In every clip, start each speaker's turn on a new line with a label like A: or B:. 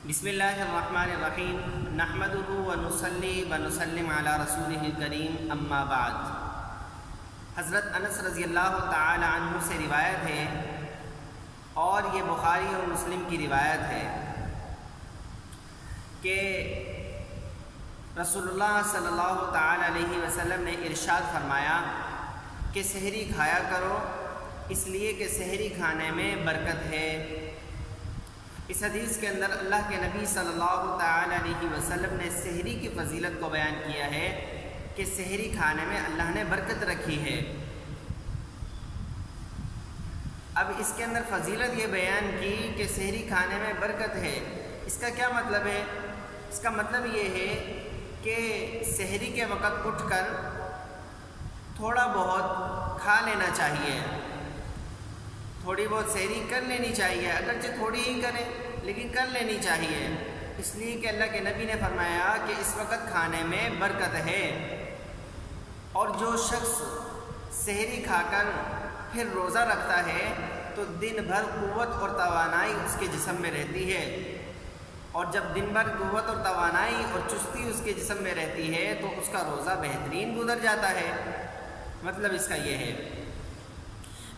A: بسم اللہ الرحمن الرحیم نحمدہ ونصلی ونسلم علی رسولہ الکریم اما بعد۔ حضرت انس رضی اللہ تعالی عنہ سے روایت ہے اور یہ بخاری اور مسلم کی روایت ہے کہ رسول اللہ صلی اللہ تعالی علیہ وسلم نے ارشاد فرمایا کہ سحری کھایا کرو اس لیے کہ سحری کھانے میں برکت ہے۔ اس حدیث کے اندر اللہ کے نبی صلی اللہ تعالی علیہ وسلم نے سحری کی فضیلت کو بیان کیا ہے کہ سحری کھانے میں اللہ نے برکت رکھی ہے۔ اب اس کے اندر فضیلت یہ بیان کی کہ سحری کھانے میں برکت ہے، اس کا کیا مطلب ہے؟ اس کا مطلب یہ ہے کہ سحری کے وقت اٹھ کر تھوڑا بہت کھا لینا چاہیے، تھوڑی بہت سحری کر لینی چاہیے، اگرچہ تھوڑی ہی کریں لیکن کر لینی چاہیے، اس لیے کہ اللہ کے نبی نے فرمایا کہ اس وقت کھانے میں برکت ہے۔ اور جو شخص سحری کھا کر پھر روزہ رکھتا ہے تو دن بھر قوت اور توانائی اس کے جسم میں رہتی ہے، اور جب دن بھر قوت اور توانائی اور چستی اس کے جسم میں رہتی ہے تو اس کا روزہ بہترین گزر جاتا ہے۔ مطلب اس کا یہ ہے،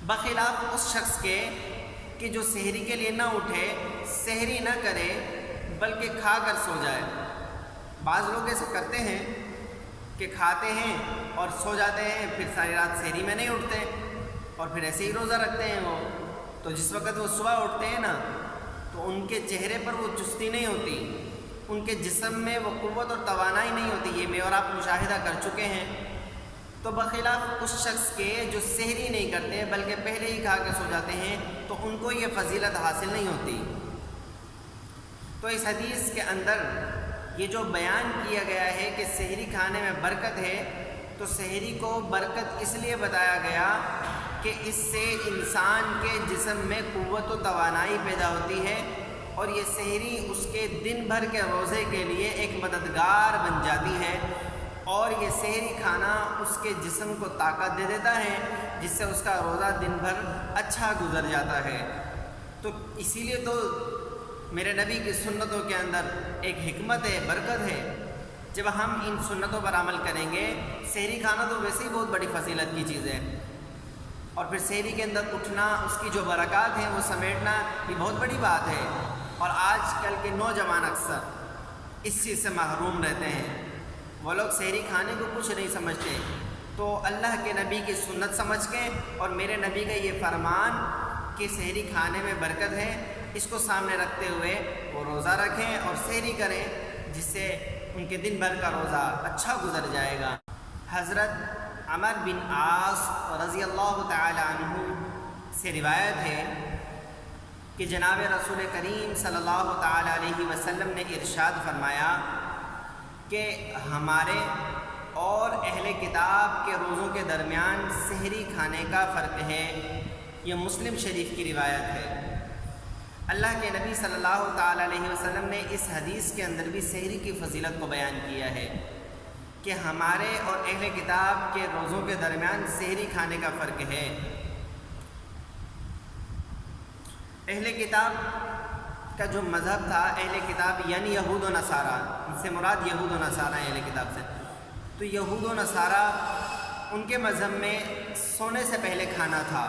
A: بخلاف اس شخص کے کہ جو سحری کے لیے نہ اٹھے، سحری نہ کرے بلکہ کھا کر سو جائے۔ بعض لوگ ایسا کرتے ہیں کہ کھاتے ہیں اور سو جاتے ہیں، پھر ساری رات سحری میں نہیں اٹھتے اور پھر ایسے ہی روزہ رکھتے ہیں وہ، تو جس وقت وہ صبح اٹھتے ہیں نا تو ان کے چہرے پر وہ چستی نہیں ہوتی، ان کے جسم میں وہ قوت اور توانائی نہیں ہوتی، یہ میں اور آپ مشاہدہ کر چکے ہیں۔ تو بخلاف اس شخص کے جو سحری نہیں کرتے بلکہ پہلے ہی کھا کے سو جاتے ہیں تو ان کو یہ فضیلت حاصل نہیں ہوتی۔ تو اس حدیث کے اندر یہ جو بیان کیا گیا ہے کہ سحری کھانے میں برکت ہے، تو سحری کو برکت اس لیے بتایا گیا کہ اس سے انسان کے جسم میں قوت و توانائی پیدا ہوتی ہے، اور یہ سحری اس کے دن بھر کے روزے کے لیے ایک مددگار بن جاتی ہے، اور یہ سحری کھانا اس کے جسم کو طاقت دے دیتا ہے جس سے اس کا روزہ دن بھر اچھا گزر جاتا ہے۔ تو اسی لیے تو میرے نبی کی سنتوں کے اندر ایک حکمت ہے، برکت ہے۔ جب ہم ان سنتوں پر عمل کریں گے، سحری کھانا تو ویسے ہی بہت بڑی فضیلت کی چیز ہے، اور پھر سحری کے اندر اٹھنا، اس کی جو برکات ہیں وہ سمیٹنا، یہ بہت بڑی بات ہے، اور آج کل کے نوجوان اکثر اس چیز سے محروم رہتے ہیں۔ وہ لوگ سحری کھانے کو کچھ نہیں سمجھتے، تو اللہ کے نبی کی سنت سمجھ کے اور میرے نبی کا یہ فرمان کہ سحری کھانے میں برکت ہے، اس کو سامنے رکھتے ہوئے وہ روزہ رکھیں اور سحری کریں، جس سے ان کے دن بھر کا روزہ اچھا گزر جائے گا۔ حضرت عمر بن عاص رضی اللہ تعالی عنہ سے روایت ہے کہ جناب رسول کریم صلی اللہ تعالی علیہ وسلم نے ارشاد فرمایا کہ ہمارے اور اہل کتاب کے روزوں کے درمیان سحری کھانے کا فرق ہے۔ یہ مسلم شریف کی روایت ہے۔ اللہ کے نبی صلی اللہ تعالی علیہ وسلم نے اس حدیث کے اندر بھی سحری کی فضیلت کو بیان کیا ہے کہ ہمارے اور اہل کتاب کے روزوں کے درمیان سحری کھانے کا فرق ہے۔ اہل کتاب کا جو مذہب تھا، اہل کتاب یعنی یہود و نصارہ، ان سے مراد یہود و نصارہ ہیں اہل کتاب سے، تو یہود و نصارہ ان کے مذہب میں سونے سے پہلے کھانا تھا،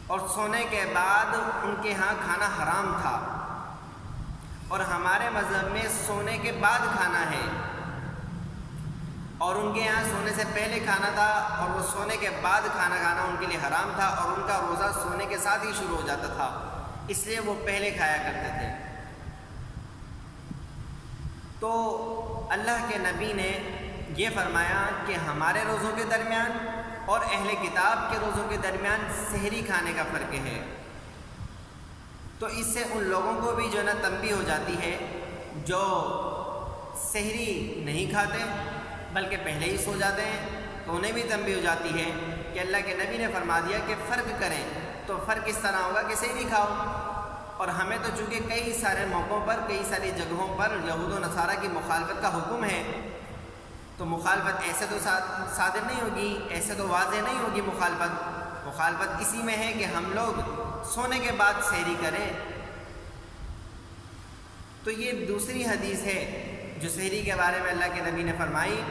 A: اور سونے کے بعد ان کے ہاں کھانا حرام تھا، اور ہمارے مذہب میں سونے کے بعد کھانا ہے، اور ان کے یہاں سونے سے پہلے کھانا تھا، اور وہ سونے کے بعد کھانا کھانا ان کے لیے حرام تھا، اور ان کا روزہ سونے کے ساتھ ہی شروع ہو جاتا تھا، اس لیے وہ پہلے کھایا کرتے تھے۔ تو اللہ کے نبی نے یہ فرمایا کہ ہمارے روزوں کے درمیان اور اہل کتاب کے روزوں کے درمیان سحری کھانے کا فرق ہے۔ تو اس سے ان لوگوں کو بھی جو نا تنبیہ ہو جاتی ہے جو سحری نہیں کھاتے بلکہ پہلے ہی سو جاتے ہیں، تو انہیں بھی تنبیہ ہو جاتی ہے کہ اللہ کے نبی نے فرما دیا کہ فرق کریں، تو فرق اس طرح ہوگا کہ سحری کھاؤ۔ اور ہمیں تو چونکہ کئی سارے موقعوں پر، کئی ساری جگہوں پر یہود و نصارہ کی مخالفت کا حکم ہے، تو مخالفت ایسے تو صادر نہیں ہوگی، ایسے تو واضح نہیں ہوگی مخالفت اسی میں ہے کہ ہم لوگ سونے کے بعد سحری کریں، تو یہ دوسری حدیث ہے جو سحری کے بارے میں اللہ کے نبی نے فرمائی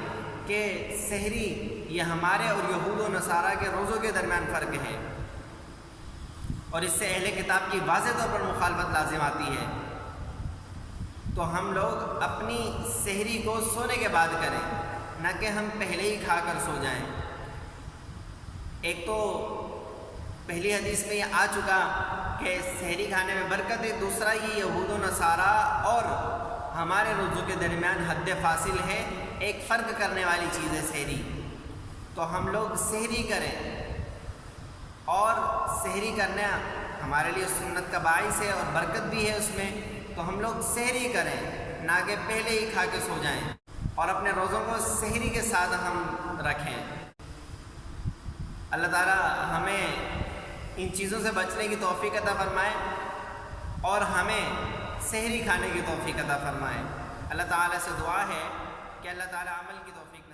A: کہ سحری یہ ہمارے اور یہود و نصارہ کے روزوں کے درمیان فرق ہے، اور اس سے اہل کتاب کی واضح طور پر مخالفت لازم آتی ہے۔ تو ہم لوگ اپنی سحری کو سونے کے بعد کریں، نہ کہ ہم پہلے ہی کھا کر سو جائیں۔ ایک تو پہلی حدیث میں یہ آ چکا کہ سحری کھانے میں برکت ہے، دوسرا یہ یہود و نصارہ اور ہمارے روزوں کے درمیان حد فاصل ہے، ایک فرق کرنے والی چیز ہے سحری۔ تو ہم لوگ سحری کریں، اور سحری کرنا ہمارے لیے سنت کا باعث ہے اور برکت بھی ہے اس میں، تو ہم لوگ سحری کریں نہ کہ پہلے ہی کھا کے سو جائیں، اور اپنے روزوں کو سحری کے ساتھ ہم رکھیں۔ اللہ تعالیٰ ہمیں ان چیزوں سے بچنے کی توفیق عطا فرمائے اور ہمیں سحری کھانے کی توفیق عطا فرمائے۔ اللہ تعالیٰ سے دعا ہے کہ اللہ تعالیٰ عمل کی توفیق